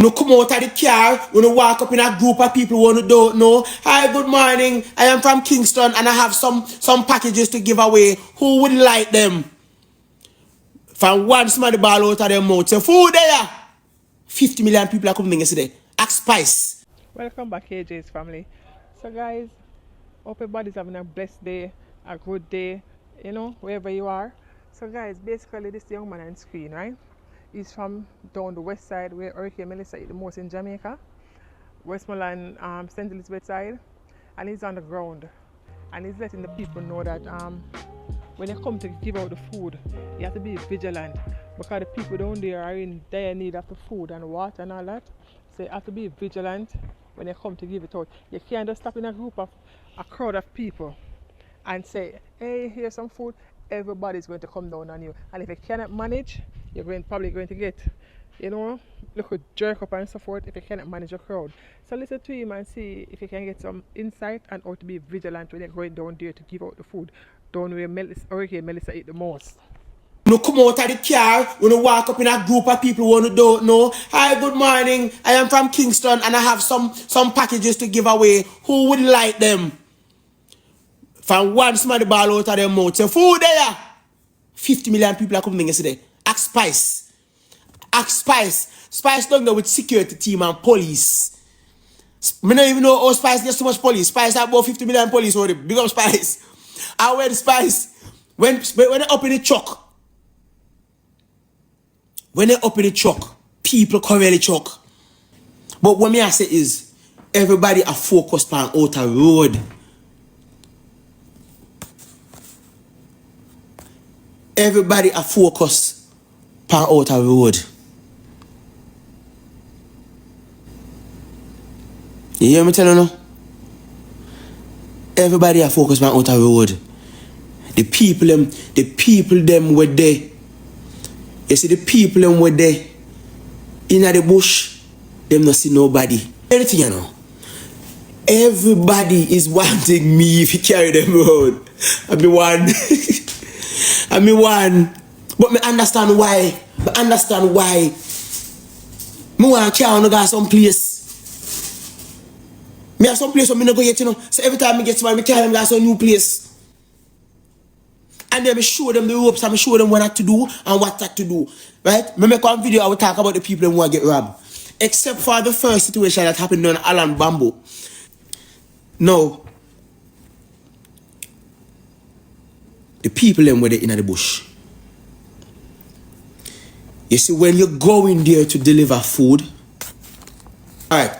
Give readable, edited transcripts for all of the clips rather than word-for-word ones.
No come out of the car, when you walk up in a group of people who don't know. Hi, good morning. I am from Kingston and I have some packages to give away. Who would like them? From one small ball out of their mouth. Say, food there. 50 million people are coming yesterday. Ask Spice. Welcome back, AJ's family. So, guys, hope everybody's having a blessed day, a good day, wherever you are. So, guys, basically, this young man on screen, right? He's from down the west side where Hurricane Melissa hit the most in Jamaica, Westmoreland, St. Elizabeth side, and he's on the ground. And he's letting the people know that when you come to give out the food, you have to be vigilant because the people down there are in dire need of the food and water and all that. So you have to be vigilant when you come to give it out. You can't just stop in a crowd of people and say, hey, here's some food. Everybody's going to come down on you. And if you cannot manage, you're probably going to get, look at jerk up and so forth if you cannot manage a crowd. So listen to him and see if you can get some insight and how to be vigilant when you're going down there to give out the food. Down where Hurricane Melissa hit the most. No come out of the car, when you walk up in a group of people who don't know. Hi, good morning. I am from Kingston and I have some packages to give away. Who would like them? From one small ball out of their mouth. Say, food there. 50 million people are coming yesterday. Ask Spice. Ask Spice. Spice don't go with security team and police. I don't even know how Spice gets so much police. Spice have about 50 million police already. Big up Spice. I wear the Spice. When they up in the truck. When they up in the truck, people come in the truck. But what me I say is, everybody are focused on outer road. Everybody are focused on outer road. You hear me telling you? Everybody are focused on outer road. The people them were there. You see the people them were there. In the bush, them not see nobody. Anything you know. Everybody is wanting me if you carry them road. I be one. I mean one. But me understand why. Me want to carry on some place. Me have some place where me not go yet, So every time I get somebody, me carry them to some new place. And then I show them the ropes and I show them what not to do and what not to do. Right? Me make one video I will talk about the people who want to get robbed. Except for the first situation that happened on Alan Bamboo. No. The people them were there in the bush. You see, when you go in there to deliver food. Alright,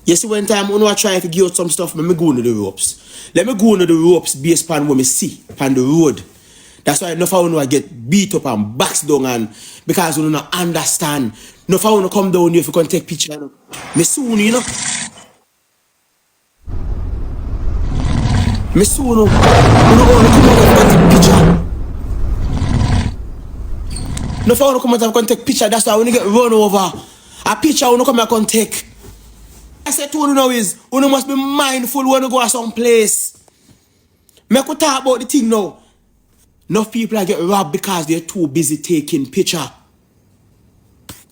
you see, one time when I try to give out some stuff, let me go into the ropes. Let me go into the ropes based upon what I see on the road. That's why enough of I get beat up and backs down and because you don't understand. Enough of come down here if you can take picture. Me soon, Me soon, you come out and take picture. Enough of come out and take picture. That's why when you get run over, a picture you come out and take. I said to you now is, you must be mindful when you go to some place. Me could talk about the thing now. Enough people are get robbed because they're too busy taking picture.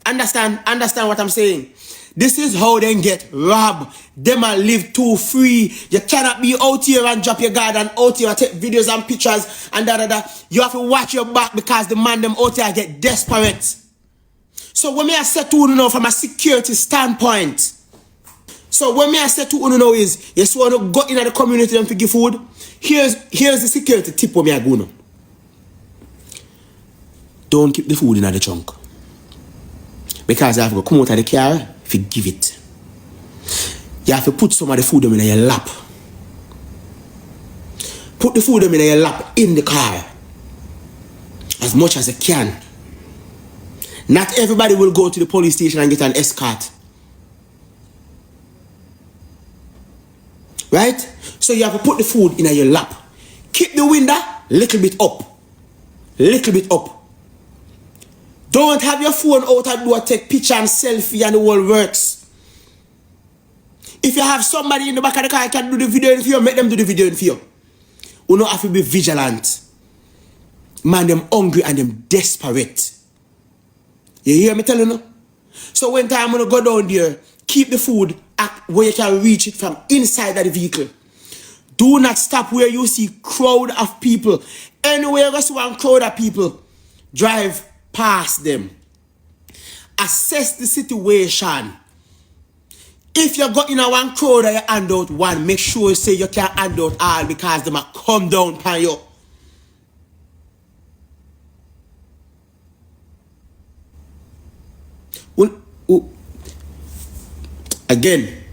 Understand what I'm saying? This is how they get robbed. Them are live too free. You cannot be out here and drop your guard and out here and take videos and pictures and da. You have to watch your back because the man them out here get desperate. So when I say to you now from a security standpoint. So what me I say to you now is, you just want to go in the community and to give food. Here's the security tip what me I go now. Don't keep the food in the trunk. Because you have to come out of the car if you give it. You have to put some of the food in your lap. Put the food in your lap in the car. As much as you can. Not everybody will go to the police station and get an escort. Right? So you have to put the food in your lap. Keep the window little bit up. Little bit up. Don't have your phone out and do a take picture and selfie and the whole works. If you have somebody in the back of the car can do the video for you, make them do the video for you. You don't have to be vigilant. Man, them hungry and them desperate. You hear me telling you? So when time when you go down there, keep the food at where you can reach it from inside of the vehicle. Do not stop where you see crowd of people. Anywhere you see one crowd of people, drive past them. Assess the situation. If you got in a one crowd and you hand out one, make sure you say you can't hand out all because they might come down upon you. Again,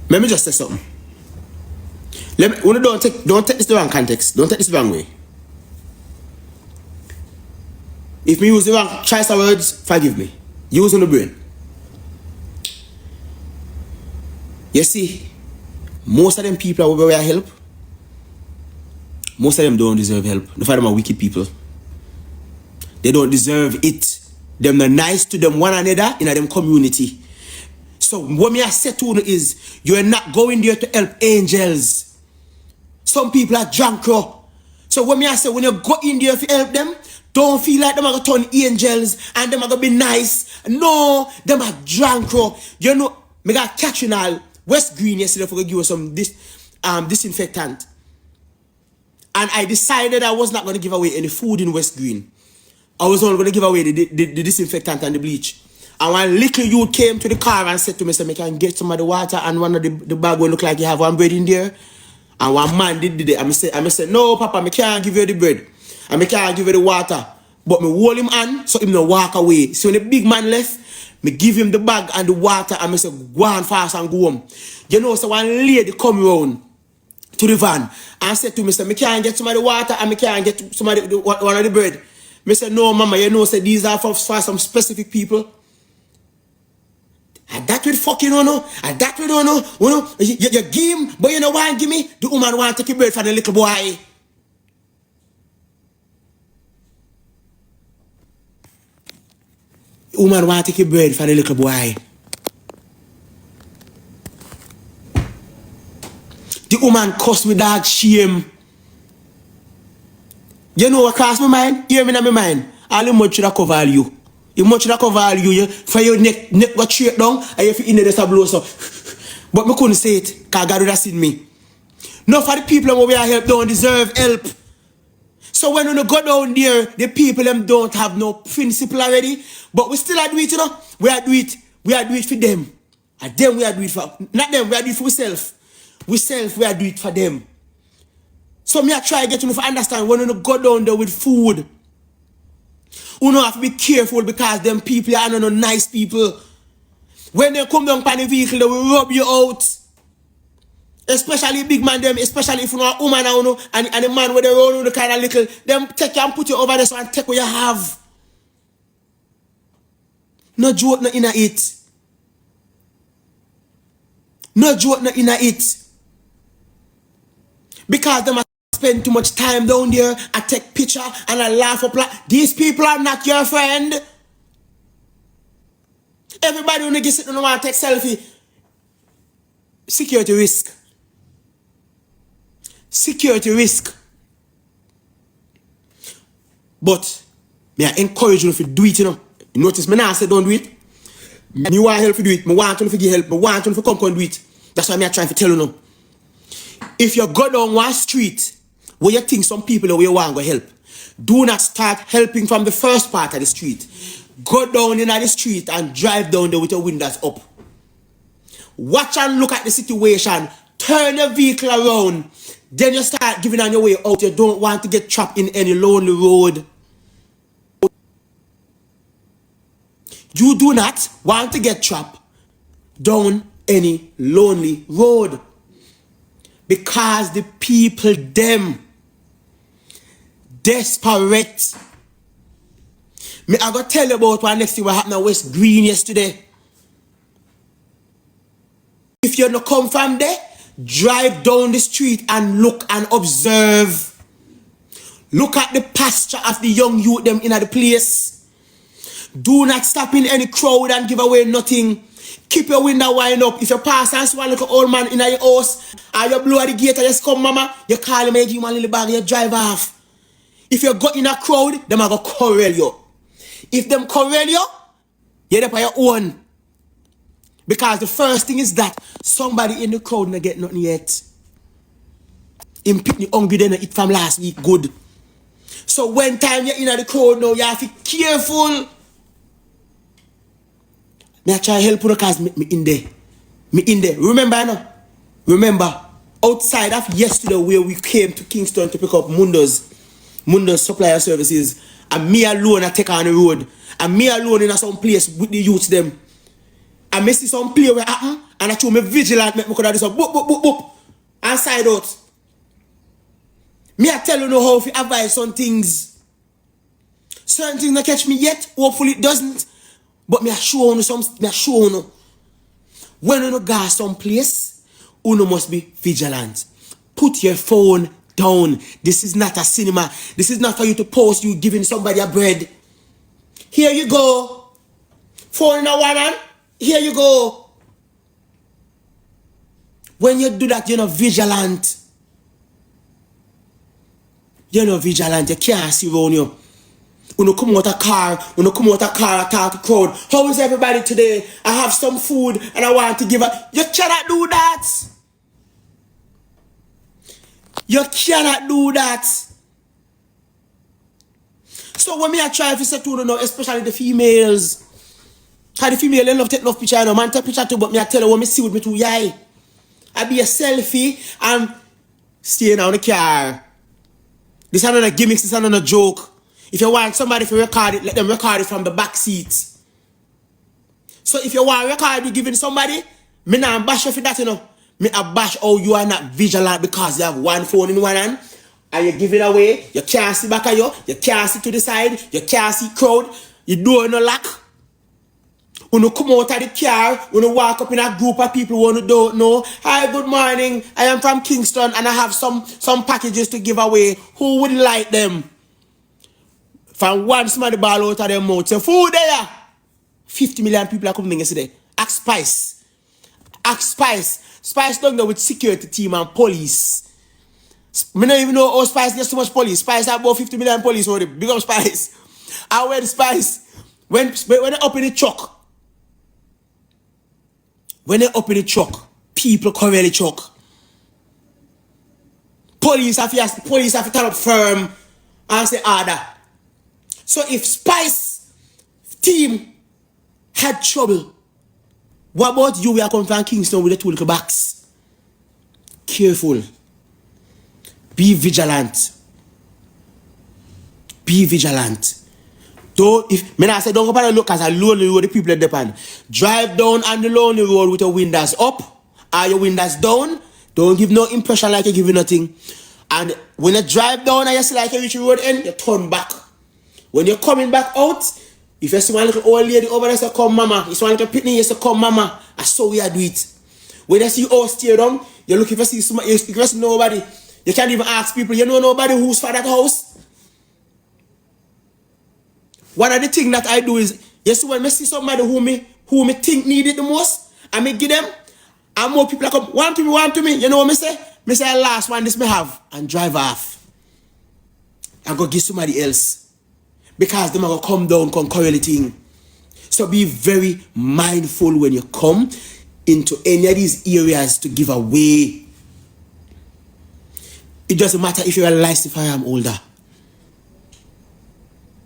let me just say something. Don't take this the wrong context. Don't take this the wrong way. If me use the wrong choice of words, forgive me. Use on the brain. You see, most of them people who will help, most of them don't deserve help. None of them are wicked people. They don't deserve it. Them are nice to them one another in a them community. So what me I say to you is, you are not going there to help angels. Some people are drunk. So what me I say, when you go in there to help them, don't feel like them are going to turn angels and them are going to be nice. No, them are drunk. You know, me got catching all West Green yesterday for give you some disinfectant. And I decided I was not going to give away any food in West Green. I was only going to give away the disinfectant and the bleach. And one little youth came to the car and said to me, so I can get some of the water and one of the bag will look like you have one bread in there. And one man did it. I said, no, Papa, I can't give you the bread. And I can't give you the water. But me hold him on so him no walk away. So when the big man left, me give him the bag and the water and I said, go on fast and go home. You know, so one lady come round to the van and said to me, so I can't get some of the water and I can't get some of one of the bread. I said, no, Mama, you know, so these are for some specific people. And that will fucking know. And that will don't know. You know, you give him, but you know why give me? The woman want to take a bread for the little boy. The woman want to take a bread for the little boy. The woman cuss with dog shame. You know what cross my mind? Hear me in my mind. All the much should have cover you. You much should have cover you for your neck got straight down and you feel in the blow so. But I couldn't say it because God would have seen me. No, for the people who we are help don't deserve help. So when you go down there, the people them don't have no principle already. But we still are do it, you know. We are do it for them. And them we are do it for not them, we are do it for ourselves. We are do it for them. So me I try to get you to understand when you go down there with food. You know have to be careful because them people are not nice people. When they come down by the vehicle, they will rub you out. Especially big man them, especially if you know a woman and a man with the road the kind of little, them take you and put you over there so and take what you have. No joke no inna it. No joke no inna it. Because them spend too much time down there, I take picture and I laugh up like these people are not your friend. Everybody when they get sitting and want to take selfie. Security risk. Security risk. But me I encourage you to do it, you know. You notice me now say don't do it. Me want help to do it. Me want you to give help. Me want you to come and do it. That's why me I trying to tell you now. If you go down one street where you think some people where you want to help, do not start helping from the first part of the street. Go down in the street and drive down there with your windows up. Watch and look at the situation. Turn your vehicle around. Then you start giving on your way out. You don't want to get trapped in any lonely road. You do not want to get trapped down any lonely road. Because the people, them, desperate. Me, I got to tell you about what next thing what happened at West Green yesterday. If you don't come from there, drive down the street and look and observe. Look at the posture of the young youth them in the place. Do not stop in any crowd and give away nothing. Keep your window wind up. If you pass and see one little old man in your house, and you blow at the gate and you come, mama, you call him and give him one little bag and you drive off. If you go in a crowd, them are going to corral you. If them corral you, You're there for your own. Because the first thing is that somebody in the crowd not get nothing yet. Him pick the hungry then eat from last week good. So when time you're in the crowd now, you have to be careful. Me I try help you because me in there. Me in there. Remember no? Remember, outside of yesterday where we came to Kingston to pick up Mundo's supplier services, and me alone I take on the road, and me alone in some place with the youths them. And me see some play where happen, and I show me vigilant, make me could have this up, boop, boop, boop, boop, and side out. Me I tell you know how if you advise some things. Certain things not catch me yet, hopefully it doesn't. But me I show you some, me I show you. When you go some place, you must be vigilant. Put your phone down. This is not a cinema. This is not for you to post you giving somebody a bread. Here you go. Phone in a one hand. Here you go. When you do that, you're not vigilant. You're not vigilant. You can't see around you. When you come out a car, I talk to crowd. How is everybody today? I have some food and I want to give a... You cannot do that. You cannot do that. So when me I try to say to you, especially the females, because the female they love take enough picture, man take picture too, but me I tell you what me see with me too, yay. I be a selfie and staying on the car. This is not a gimmick, this is not a joke. If you want somebody to record it, let them record it from the back seat. So if you want to record it giving somebody, me not bash you for that, Me a bash how you are not vigilant because you have one phone in one hand and you give it away. You can't see back of you can't see to the side, you can't see crowd, you door no lock. When you come out of the car, when you walk up in a group of people who don't know, hi, good morning, I am from Kingston and I have some packages to give away. Who would like them? From one small ball out of their mouth, say, food there. 50 million people are coming yesterday. Ask Spice. Ask Spice. Spice don't go with security team and police. Me don't even know how Spice gets so much police. Spice have about 50 million police already. Big up Spice. I went Spice. When they up in the truck. When they up in the truck, people come in the truck. Police have to turn up firm and say order. So if Spice team had trouble, what about you? We are coming from Kingston with the 2 little bags. Careful. Be vigilant. Be vigilant. Don't say don't go on the look as a lonely road the people that depend. Drive down on the lonely road with your windows up or your windows down. Don't give no impression like you're giving nothing. And when you drive down and you see like you reach the road end, you turn back. When you're coming back out, if you see one little old lady over there, say, come mama. If you want to pitney, you say, come mama. I saw we are do it. When you see you all stay down, you look if you see somebody, if you see nobody, you can't even ask people, you know nobody who's for that house. One of the things that I do is, you see when I see somebody who me think need it the most, I may give them, and more people come, want to me, you know what I say? I say, last one this may have, and drive off. And go give somebody else. Because them are going to come down, come carry the thing. So be very mindful when you come into any of these areas to give away. It doesn't matter if you're a licensed firearm holder.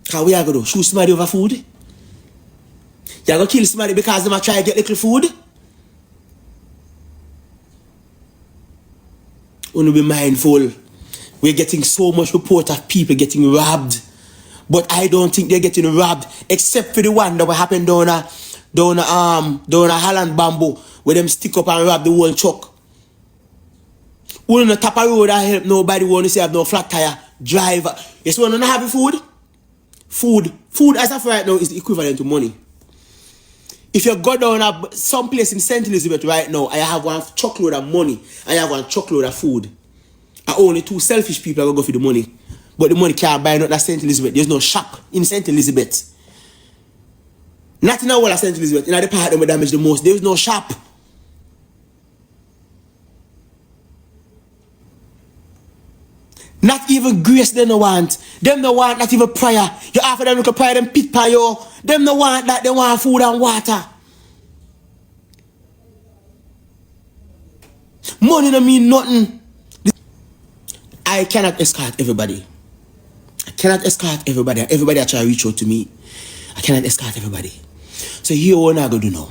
How we are going to do? Shoot somebody over food? You're going to kill somebody because they might try to get little food? Only be mindful. We're getting so much report of people getting robbed. But I don't think they're getting robbed, except for the one that will happen down a Holland Bamboo, where them stick up and rob the whole truck. We on the top of the road, I help nobody want to say have no flat tire. Driver. Yes, we don't have food. Food as of right now is the equivalent to money. If you go down some place in St. Elizabeth right now, I have one truckload of money. I have one truckload of food. And only 2 selfish people are going to go for the money. But the money can't buy not that St. Elizabeth. There's no shop in St. Elizabeth. Not in all of St. Elizabeth. In the part that we damage the most. There's no shop. Not even grace they no want. Them no want not even prayer. You offer them look prayer, them pit by you. Them no want that, they want food and water. Money don't mean nothing. I cannot escort everybody. I cannot escort everybody. Everybody try to reach out to me. I cannot escort everybody. So here what I go do now.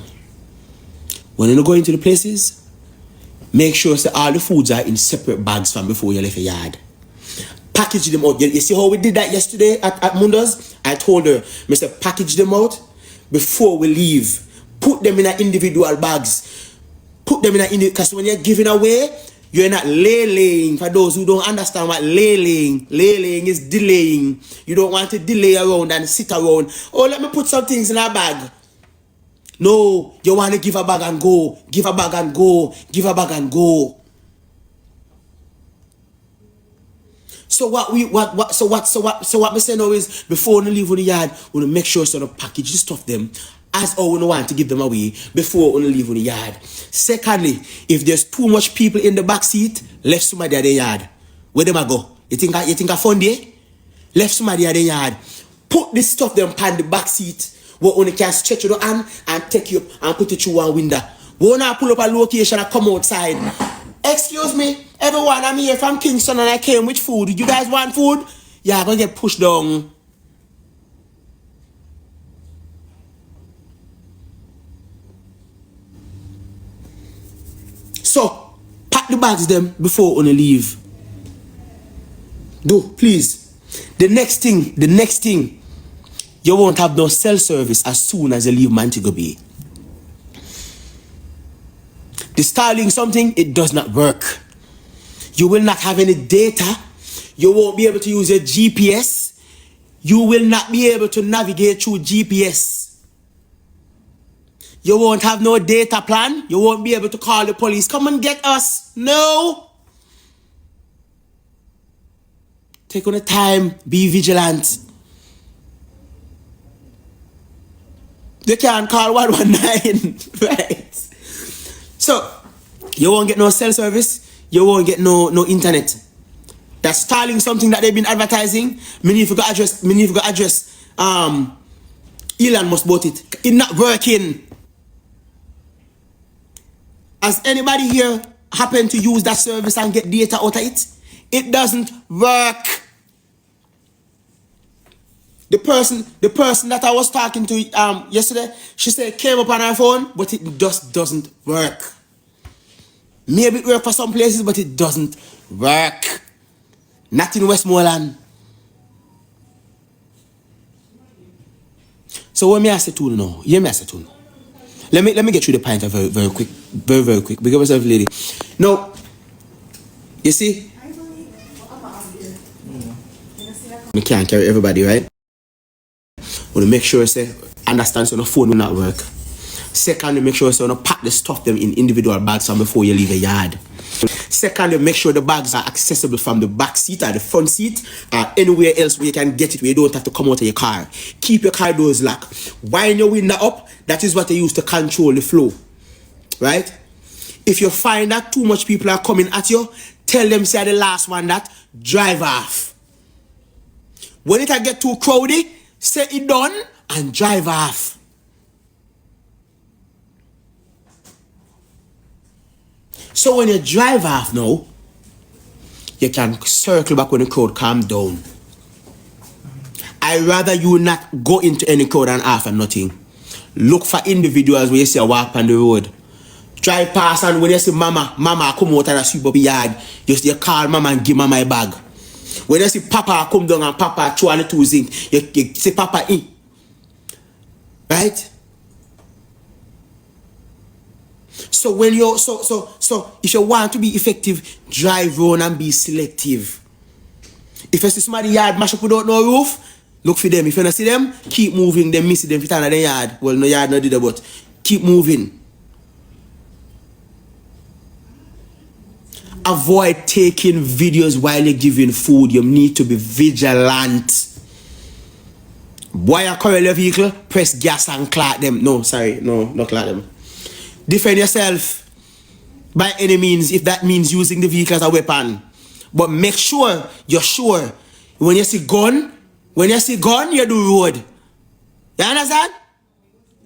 When you go into the places, make sure that all the foods are in separate bags from before you left your yard. Package them out. You see how we did that yesterday at Mundo's? I told her, Mr. Package them out before we leave. Put them in individual bags. Put them in because when you're giving away, you're not laying. For those who don't understand what laying is delaying. You don't want to delay around and sit around. Oh, let me put some things in a bag. No, you want to give a bag and go. Give a bag and go. Give a bag and go. So what we say now is before we leave on the yard, we want to make sure so to package the stuff them as how we want to give them away before we leave on the yard. Secondly, if there's too much people in the back seat, left somebody at the yard. Where them I go? You think I fun there? Left somebody at the yard. Put this stuff them on the back seat where only can stretch your hand and take you up and put it through one window. We want to pull up a location and come outside. Excuse me, everyone, I'm here from Kingston and I came with food. You guys want food? Yeah, I'm going to get pushed down. So, pack the bags them before on leave. Do, please. The next thing, you won't have no cell service as soon as you leave Montego Bay. The Starlink something, it does not work. You will not have any data. You won't be able to use your GPS. You will not be able to navigate through GPS. You won't have no data plan. You won't be able to call the police. Come and get us. No. Take on the time. Be vigilant. You can't call 119. Right. So, you won't get no cell service, you won't get no internet. That's Starlink something that they've been advertising. Many if you got address, Elon Musk bought it. It's not working. Has anybody here happened to use that service and get data out of it? It doesn't work. The person that I was talking to yesterday, she said it came up on her phone, but it just doesn't work. Maybe it works for some places, but it doesn't work. Not in Westmoreland. So what me I say to you now? Yeah, me I say to you. Let me get through the point very quick. Very quick. Big up yourself, lady. Now, you see? We can't carry everybody, right? We make sure say understand so the phone will not work. Secondly, make sure so pack the stuff them in individual bags from before you leave a yard. Secondly, make sure the bags are accessible from the back seat or the front seat or anywhere else where you can get it where you don't have to come out of your car. Keep your car doors locked. Wind your window up. That is what they use to control the flow. Right? If you find that too much people are coming at you, tell them say the last one that drive off. When it get too crowded, say it done and drive off. So when you drive off now, you can circle back when the crowd calm down. I'd rather you not go into any crowd and off and nothing. Look for individuals where you see a walk on the road. Drive past and when you see mama come out and sweep up the yard, you call mama and give mama a bag. When you see papa come down and papa throw on the two zinc, you say papa in. Right? So when you so if you want to be effective, drive round and be selective. If you see somebody yard mash up without no roof, look for them. If you don't see them, keep moving. Them miss them fit under the yard. Well, no yard no did that, but keep moving. Avoid taking videos while you're giving food. You need to be vigilant. Boy, you carry your vehicle, press gas and clap them. No, sorry, no, not clap them. Defend yourself by any means, if that means using the vehicle as a weapon. But make sure you're sure. When you see gun, you do road. You understand?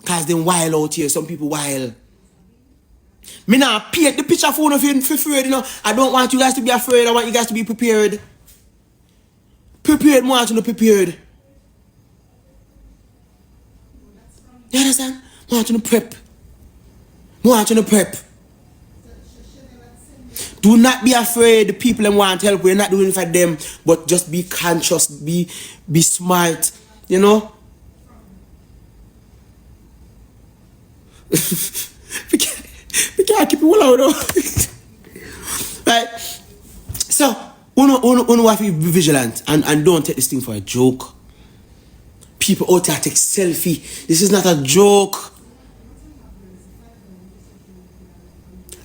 Because them wild out here. Some people wild. Me now paint the picture for you for afraid, you know. I don't want you guys to be afraid. I want you guys to be prepared. Prepared, more to know prepared. You understand? More to know prep. More to know prep. Do not be afraid. The people that want help, we're not doing it for them. But just be conscious, be smart. You know? we can't keep it all out though. Right? So, you have to be vigilant and don't take this thing for a joke. People out there take selfie. This is not a joke.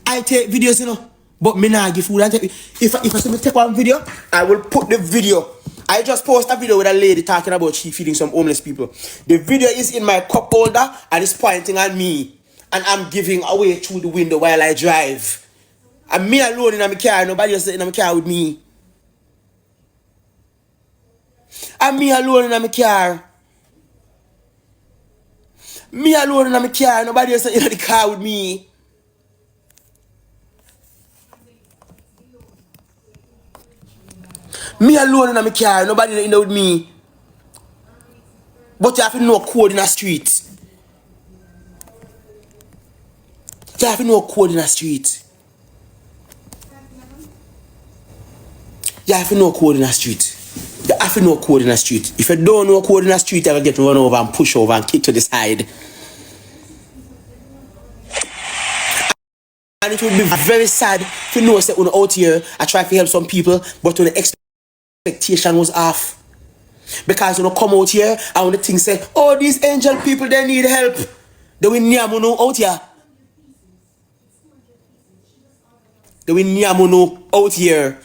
I take videos, you know, but me nah give food and take. If I say me take one video, I will put the video. I just post a video with a lady talking about she feeding some homeless people. The video is in my cup holder and it's pointing at me. And I'm giving away through the window while I drive. And me alone in my car, nobody else in my car with me. And me alone in my car. Me alone in my car, nobody else in the car with me. Me alone in my car, nobody in there with me. But you have to know code in the street. You have to know code in the street. You have to know code in the street. You have to know code in the street. If you don't know code in the street, you will get run over and push over and kick to the side. And it would be very sad if you know that when out here, I try to help some people, but when the expectation was off. Because when you come out here, and when the thing say, oh, these angel people, they need help. They will nyamuno out here. They will nyamuno out here.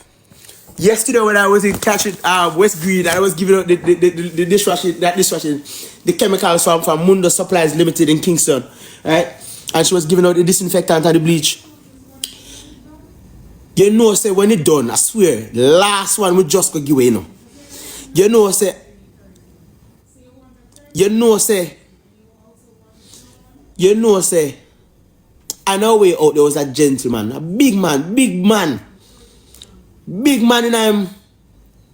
Yesterday when I was in catching West Green, I was giving out the dishwashing, the chemicals from Mundo Supplies Limited in Kingston, right? And she was giving out the disinfectant and the bleach. You know, say when it done, I swear, the last one we just go give away, you know. You know, say, I know way out there was a gentleman, a big man in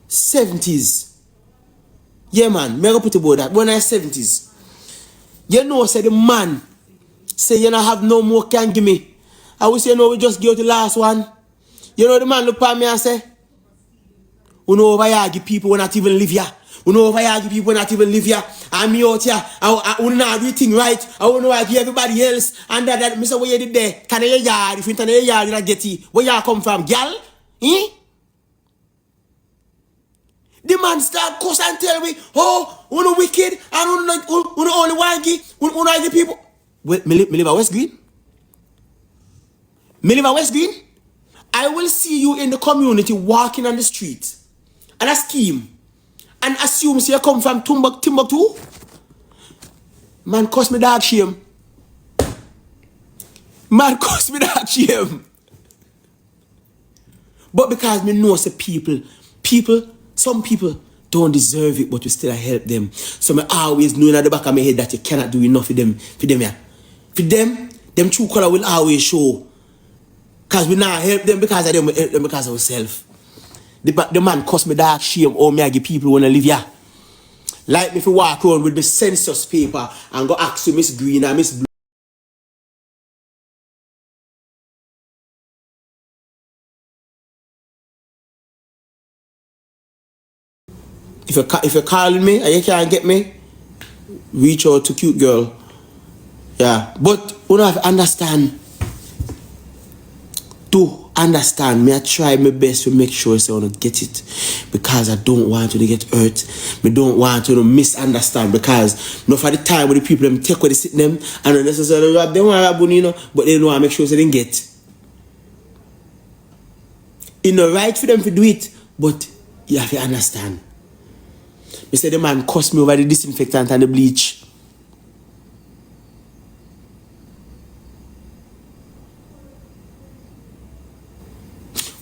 70s. Yeah, man, me go put about that. When I 70s. You know, say the man say you don't have no more can give me. I will say no, we just give the last one. You know the man look at me and say, we know over here people will not even live here. We know over here people will not even live here. And me out here, I will not do everything right. I will know I give everybody else. And that Mr. What you did there? Can you yard? If you turn your yard, you not get it. Where you come from, girl? Eh? The man start cuss and tell me, oh, we no wicked and we no only wanky, we no the people. Wait, me live at West Green? Me live at West Green? I will see you in the community walking on the street and a scheme and assume you come from Timbuktu. Man, cost me dog shame. Man, cost me dog shame. But because me know say some people don't deserve it, but we still help them. So I always know in the back of my head that you cannot do enough for them. For them, true color will always show. Because we not help them because of them, we help them because of ourselves. The man cost me dark shame, or me I give people wanna live here. Like me if you walk around with the census paper and go ask you Miss Green and Miss Blue. If you're calling me and you can't get me, reach out to cute girl. Yeah. But you have to understand. To understand, me I try my best to make sure I want to get it. Because I don't want you to get hurt. Me don't want you to misunderstand. Because not for the time with the people them take where they sit them and not necessarily rap them want you know, but they know I make sure they didn't get. It's not right for them to do it, but you have to understand. Me say the man cost me over the disinfectant and the bleach.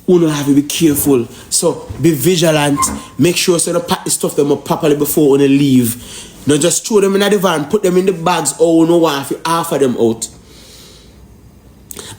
Uno have to be careful. So be vigilant. Make sure so you pack the stuff them up properly before you leave. Not just throw them in the van, put them in the bags, or no one to offer them out.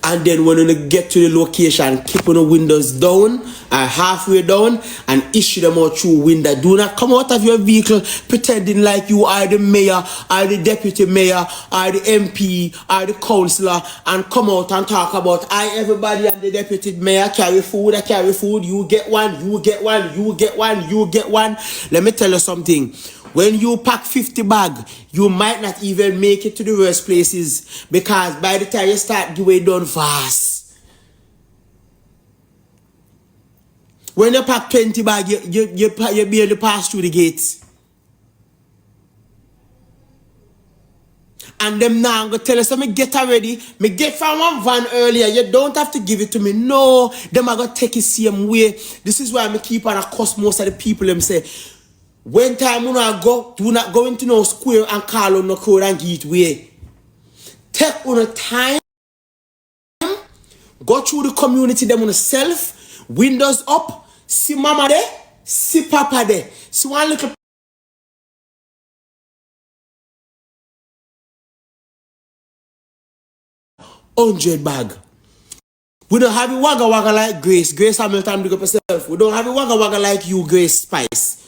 And then when you get to the location, keep on the windows down or halfway down and issue them out through window. Do not come out of your vehicle pretending like you are the mayor or the deputy mayor or the MP or the councillor and come out and talk about everybody and the deputy mayor carry food, I carry food, you get one, you get one, you get one, you get one. Let me tell you something. When you pack 50 bag, you might not even make it to the worst places because by the time you start, you ain't done fast. When you pack 20 bag, you barely pass through the gates. And them now go tell us, me get already, me get from one van earlier, you don't have to give it to me. No, them are going to take it same way. This is why I keep on across most of the people them say, when time you not go, do not go into no square and call on no crowd and get way. Take on a time, go through the community them on self, windows up, see mama there, see papa there. See one little 100 bag. We don't have a wagga wagga like Grace. Grace Hamilton, big up yourself. We don't have a wagga wagga like you, Grace Spice.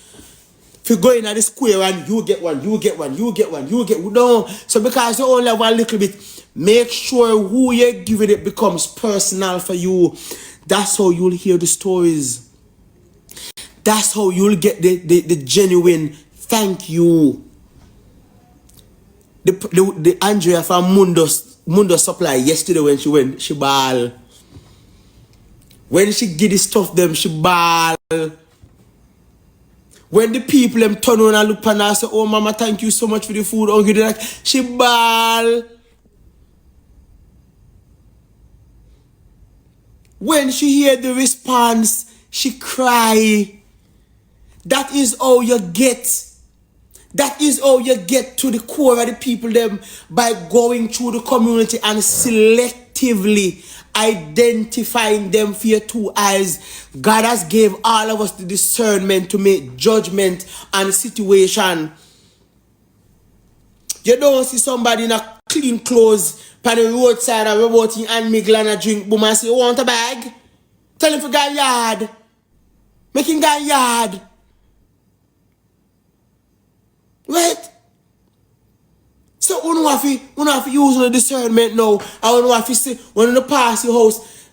If you go in at the square and you get one, you get one, you get one, you get one. No. So because you only have one little bit, make sure who you're giving it becomes personal for you. That's how you'll hear the stories. That's how you'll get the genuine thank you. The Andrea from Mundo Supply yesterday when she went, she ball. When she get the stuff them, she ball. When the people them turn on and look at her and say, oh mama, thank you so much for the food, oh, like, she ball. When she hear the response, she cry. That is how you get. That is how you get to the core of the people them by going through the community and selectively identifying them for your two eyes. God has gave all of us the discernment to make judgment on the situation. You don't see somebody in a clean clothes on the roadside and roboting and make and a drink boom and say, you want a bag? Tell him to go yard. Make him go yard. Right? So we don't have to use the discernment now. I don't have to say when you pass your house.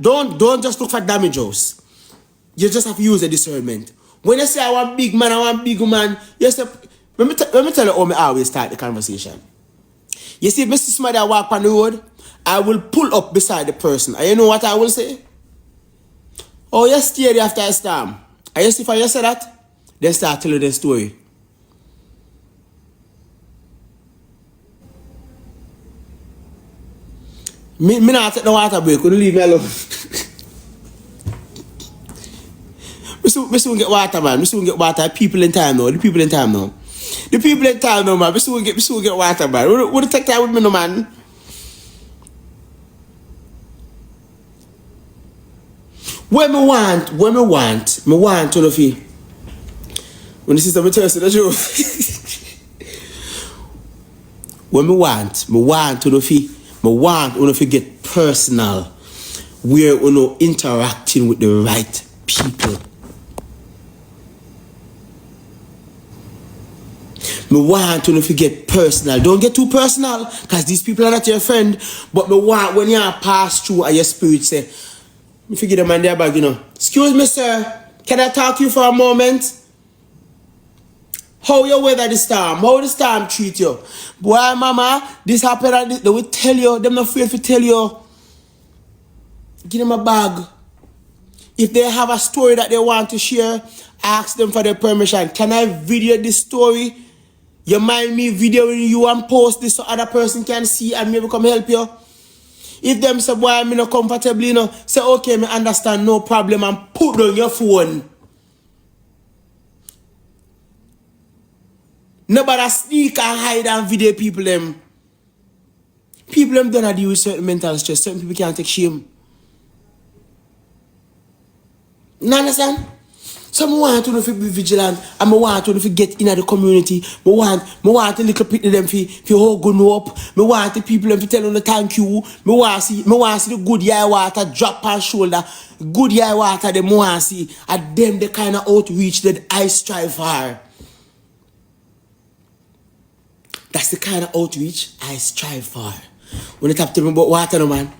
Don't just look for damage house. You just have to use the discernment. When you say I want big man, I want big man, you say, let me tell you how I always start the conversation. You see, if I see somebody walk on the road, I will pull up beside the person. And you know what I will say? Oh, you stay there after a storm. And you see if I say that, then start telling the story. Me not take the water break. Couldn't leave me alone. We soon get water, man. We soon get water. People in time now. The people in time now. The people in time now, man. We soon get water, man. Would take time with me, no, man. When me want to know fi. When the sister me tell you the truth. When me want to know fi. I want to get personal, where you interacting with the right people. I want to get personal. Don't get too personal, because these people are not your friend. But I want when you pass through and your spirit say, me forget them in their bag, Excuse me, sir. Can I talk to you for a moment? How you weather the storm? How the storm treat you? Boy, mama, this happened and this, they will tell you. They're not afraid to tell you. Give them a bag. If they have a story that they want to share, ask them for their permission. Can I video this story? You mind me videoing you and post this so other person can see and maybe come help you? If them say, boy, I'm not comfortable, say, okay, me understand, no problem, and put down your phone. Nobody sneak and hide and video people them. People them don't deal with certain mental stress. Certain people can't take shame. You understand? So I want to know if you be vigilant and I want to know if you get in the community. I want the little people them fi hug you up. I want the people them fi tell you thank you. I want to see the good eye water drop on shoulder. Good eye water them want to see. And them the kind of outreach that I strive for. That's the kind of outreach I strive for. When you talk to me about water, no man.